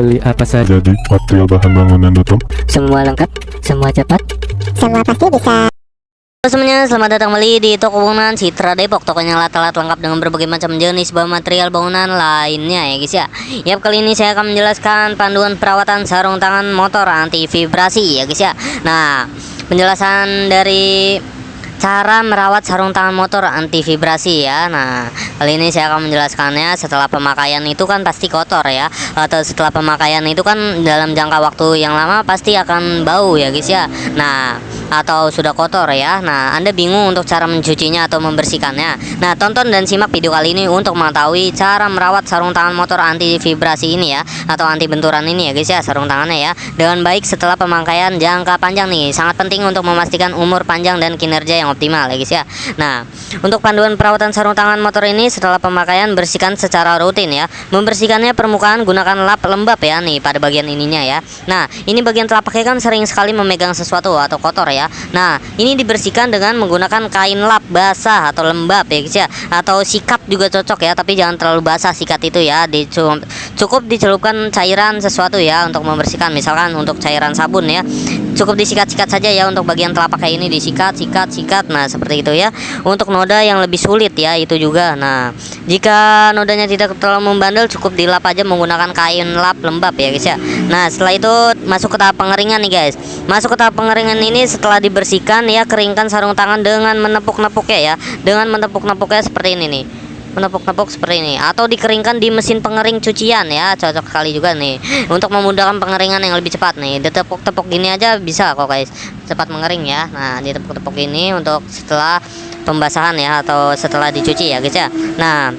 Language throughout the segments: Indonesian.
Beli apa saja? Jadi material bahan bangunan tutup. Semua lengkap, semua cepat. Semua pasti bisa. Halo semuanya, selamat datang kembali di toko bangunan Citra Depok. Tokonya alat-alat lengkap dengan berbagai macam jenis bahan material bangunan lainnya ya guys ya. Yap, kali ini saya akan menjelaskan panduan perawatan sarung tangan motor anti vibrasi ya guys ya. Nah, penjelasan dari cara merawat sarung tangan motor anti vibrasi ya. Nah, kali ini saya akan menjelaskannya. Setelah pemakaian itu kan pasti kotor ya, atau setelah pemakaian itu kan dalam jangka waktu yang lama pasti akan bau ya guys ya. Nah, atau sudah kotor ya. Nah, Anda bingung untuk cara mencucinya atau membersihkannya. Nah, tonton dan simak video kali ini untuk mengetahui cara merawat sarung tangan motor anti vibrasi ini ya, atau anti benturan ini ya guys ya, sarung tangannya ya, dengan baik setelah pemakaian jangka panjang nih. Sangat penting untuk memastikan umur panjang dan kinerja yang optimal ya guys ya. Nah, untuk panduan perawatan sarung tangan motor ini, setelah pemakaian bersihkan secara rutin ya. Membersihkannya permukaan gunakan lap lembab ya nih pada bagian ininya ya. Nah, ini bagian telapaknya kan sering sekali memegang sesuatu atau kotor ya. Nah, ini dibersihkan dengan menggunakan kain lap basah atau lembab ya guys ya, atau sikat juga cocok ya, tapi jangan terlalu basah sikat itu ya. Cukup dicelupkan cairan sesuatu ya untuk membersihkan, misalkan untuk cairan sabun ya. Cukup disikat-sikat saja ya untuk bagian telapak kayak ini, disikat. Nah, seperti itu ya. Untuk noda yang lebih sulit ya, itu juga. Nah, jika nodanya tidak terlalu membandel, cukup dilap aja menggunakan kain lap lembab ya guys ya. Nah, setelah itu masuk ke tahap pengeringan nih guys. Masuk ke tahap pengeringan ini, setelah dibersihkan ya, keringkan sarung tangan dengan menepuk-nepuknya ya. Dengan menepuk-nepuknya seperti ini nih. Menepuk-nepuk seperti ini, atau dikeringkan di mesin pengering cucian ya, cocok sekali juga nih untuk memudahkan pengeringan yang lebih cepat nih. Ditepuk-tepuk gini aja bisa kok guys, cepat mengering ya. Nah, ditepuk-tepuk ini untuk setelah pembasahan ya, atau setelah dicuci ya guys ya. Nah,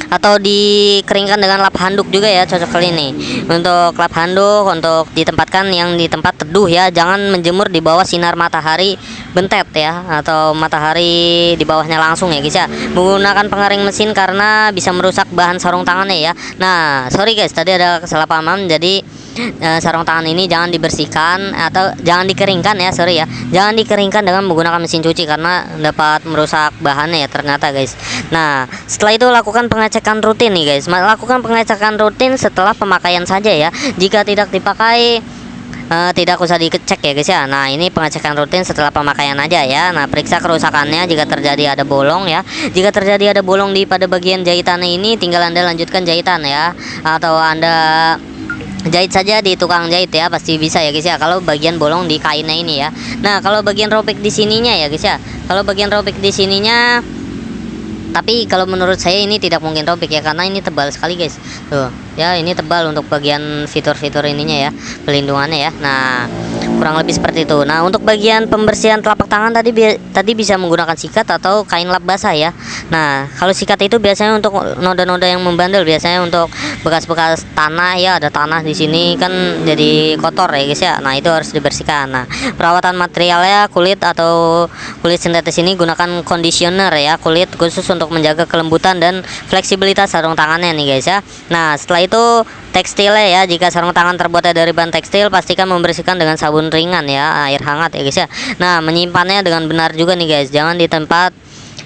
atau dikeringkan dengan lap handuk juga ya, cocok kali ini. Untuk lap handuk untuk ditempatkan yang di tempat teduh ya, jangan menjemur di bawah sinar matahari bentet ya, atau matahari di bawahnya langsung ya guys ya. Menggunakan pengering mesin karena bisa merusak bahan sarung tangannya ya. Nah, sorry guys, tadi ada kesalahpahaman. Jadi sarung tangan ini jangan dibersihkan atau jangan dikeringkan ya, sorry ya, jangan dikeringkan dengan menggunakan mesin cuci karena dapat merusak bahannya ya ternyata guys. Nah, setelah itu lakukan pengecekan rutin nih guys. Lakukan pengecekan rutin setelah pemakaian saja ya. Jika tidak dipakai tidak usah dicek ya guys ya. Nah, ini pengecekan rutin setelah pemakaian aja ya. Nah, periksa kerusakannya jika terjadi ada bolong ya. Jika terjadi ada bolong pada bagian jahitannya ini, tinggal Anda lanjutkan jahitan ya, atau Anda jahit saja di tukang jahit ya, pasti bisa ya guys ya, kalau bagian bolong di kainnya ini ya. Nah, kalau bagian robek di sininya ya guys ya, kalau bagian robek di sininya, tapi kalau menurut saya ini tidak mungkin robek ya, karena ini tebal sekali guys. Tuh ya, ini tebal untuk bagian fitur-fitur ininya ya, pelindungannya ya. Nah, kurang lebih seperti itu. Nah, untuk bagian pembersihan telapak tangan tadi bisa menggunakan sikat atau kain lap basah ya. Nah, kalau sikat itu biasanya untuk noda-noda yang membandel, biasanya untuk bekas-bekas tanah ya, ada tanah di sini kan jadi kotor ya guys ya. Nah, itu harus dibersihkan. Nah, perawatan materialnya kulit atau kulit sintetis ini gunakan conditioner ya, kulit khusus untuk menjaga kelembutan dan fleksibilitas sarung tangannya nih guys ya. Nah, setelah itu tekstilnya ya, jika sarung tangan terbuat dari bahan tekstil, pastikan membersihkan dengan sabun ringan ya, air hangat ya guys ya. Nah, menyimpannya dengan benar juga nih guys, jangan di tempat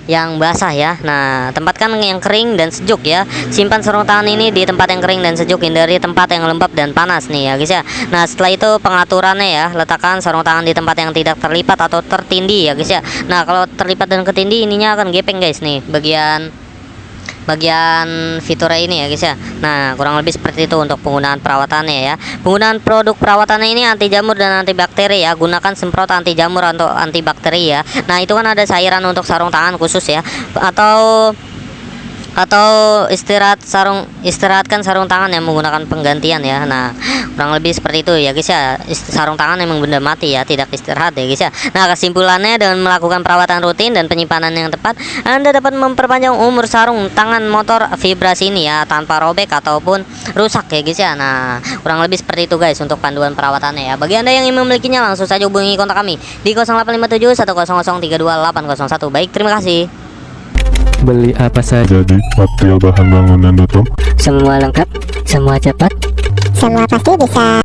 yang basah ya. Nah, tempatkan yang kering dan sejuk ya. Simpan sarung tangan ini di tempat yang kering dan sejuk, hindari tempat yang lembab dan panas nih ya guys ya. Nah, setelah itu pengaturannya ya, letakkan sarung tangan di tempat yang tidak terlipat atau tertindih ya guys ya. Nah, kalau terlipat dan ketindih, ininya akan gepeng guys nih, bagian fiturnya ini ya guys ya. Nah, kurang lebih seperti itu untuk penggunaan perawatannya ya. Penggunaan produk perawatannya ini anti jamur dan anti bakteri ya. Gunakan semprot anti jamur atau anti bakteri ya. Nah, itu kan ada cairan untuk sarung tangan khusus ya, atau istirahatkan sarung tangan yang menggunakan penggantian ya. Nah, kurang lebih seperti itu ya guys ya. Sarung tangan memang benda mati ya, tidak istirahat ya guys ya. Nah, kesimpulannya, dengan melakukan perawatan rutin dan penyimpanan yang tepat, Anda dapat memperpanjang umur sarung tangan motor vibrasi ini ya, tanpa robek ataupun rusak ya guys ya. Nah, kurang lebih seperti itu guys untuk panduan perawatannya ya. Bagi Anda yang ingin memilikinya, langsung saja hubungi kontak kami di 0857 100 32801. Baik, terima kasih. Beli apa saja? Jadi material bahan bangunan tutup. Semua lengkap, semua cepat. Semua pasti bisa.